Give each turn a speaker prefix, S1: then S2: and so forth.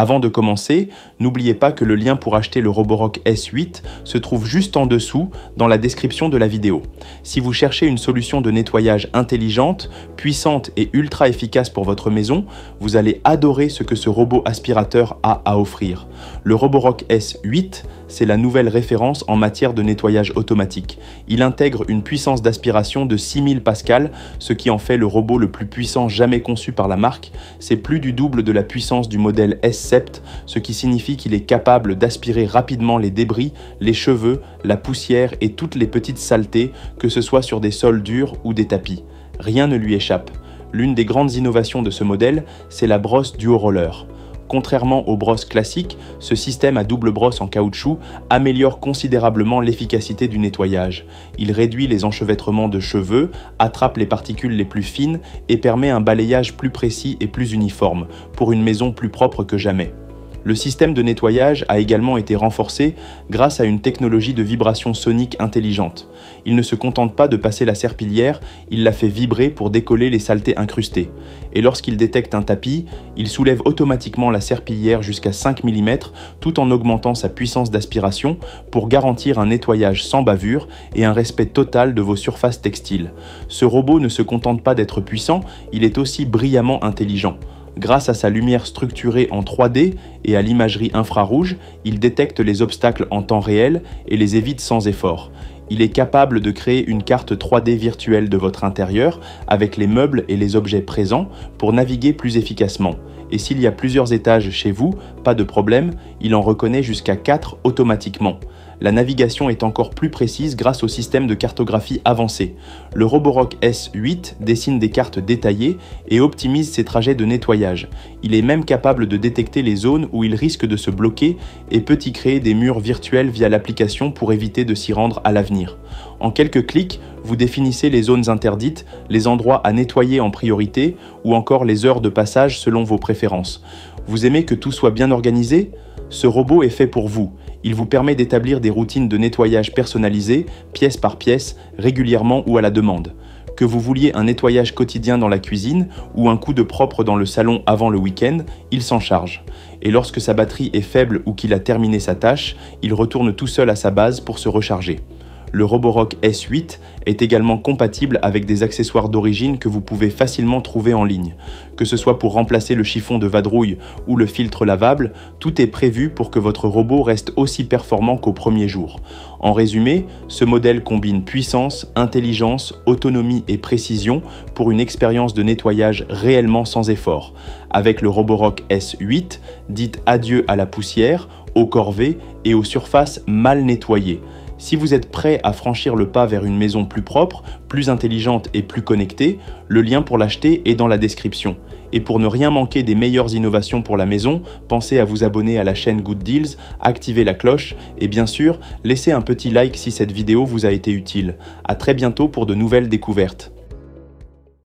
S1: Avant de commencer, n'oubliez pas que le lien pour acheter le Roborock S8 se trouve juste en dessous dans la description de la vidéo. Si vous cherchez une solution de nettoyage intelligente, puissante et ultra efficace pour votre maison, vous allez adorer ce que ce robot aspirateur a à offrir. Le Roborock S8, c'est la nouvelle référence en matière de nettoyage automatique. Il intègre une puissance d'aspiration de 6000 pascal, ce qui en fait le robot le plus puissant jamais conçu par la marque. C'est plus du double de la puissance du modèle S7, ce qui signifie qu'il est capable d'aspirer rapidement les débris, les cheveux, la poussière et toutes les petites saletés, que ce soit sur des sols durs ou des tapis. Rien ne lui échappe. L'une des grandes innovations de ce modèle, c'est la brosse Duo Roller. Contrairement aux brosses classiques, ce système à double brosse en caoutchouc améliore considérablement l'efficacité du nettoyage. Il réduit les enchevêtrements de cheveux, attrape les particules les plus fines et permet un balayage plus précis et plus uniforme, pour une maison plus propre que jamais. Le système de nettoyage a également été renforcé grâce à une technologie de vibration sonique intelligente. Il ne se contente pas de passer la serpillière, il la fait vibrer pour décoller les saletés incrustées. Et lorsqu'il détecte un tapis, il soulève automatiquement la serpillière jusqu'à 5 mm tout en augmentant sa puissance d'aspiration pour garantir un nettoyage sans bavure et un respect total de vos surfaces textiles. Ce robot ne se contente pas d'être puissant, il est aussi brillamment intelligent. Grâce à sa lumière structurée en 3D et à l'imagerie infrarouge, il détecte les obstacles en temps réel et les évite sans effort. Il est capable de créer une carte 3D virtuelle de votre intérieur avec les meubles et les objets présents pour naviguer plus efficacement. Et s'il y a plusieurs étages chez vous, pas de problème, il en reconnaît jusqu'à 4 automatiquement. La navigation est encore plus précise grâce au système de cartographie avancé. Le Roborock S8 dessine des cartes détaillées et optimise ses trajets de nettoyage. Il est même capable de détecter les zones où il risque de se bloquer et peut y créer des murs virtuels via l'application pour éviter de s'y rendre à l'avenir. En quelques clics, vous définissez les zones interdites, les endroits à nettoyer en priorité ou encore les heures de passage selon vos préférences. Vous aimez que tout soit bien organisé ? Ce robot est fait pour vous. Il vous permet d'établir des routines de nettoyage personnalisées, pièce par pièce, régulièrement ou à la demande. Que vous vouliez un nettoyage quotidien dans la cuisine ou un coup de propre dans le salon avant le week-end, il s'en charge. Et lorsque sa batterie est faible ou qu'il a terminé sa tâche, il retourne tout seul à sa base pour se recharger. Le Roborock S8 est également compatible avec des accessoires d'origine que vous pouvez facilement trouver en ligne. Que ce soit pour remplacer le chiffon de vadrouille ou le filtre lavable, tout est prévu pour que votre robot reste aussi performant qu'au premier jour. En résumé, ce modèle combine puissance, intelligence, autonomie et précision pour une expérience de nettoyage réellement sans effort. Avec le Roborock S8, dites adieu à la poussière, aux corvées et aux surfaces mal nettoyées. Si vous êtes prêt à franchir le pas vers une maison plus propre, plus intelligente et plus connectée, le lien pour l'acheter est dans la description. Et pour ne rien manquer des meilleures innovations pour la maison, pensez à vous abonner à la chaîne Good Deals, activer la cloche et bien sûr, laissez un petit like si cette vidéo vous a été utile. À très bientôt pour de nouvelles découvertes.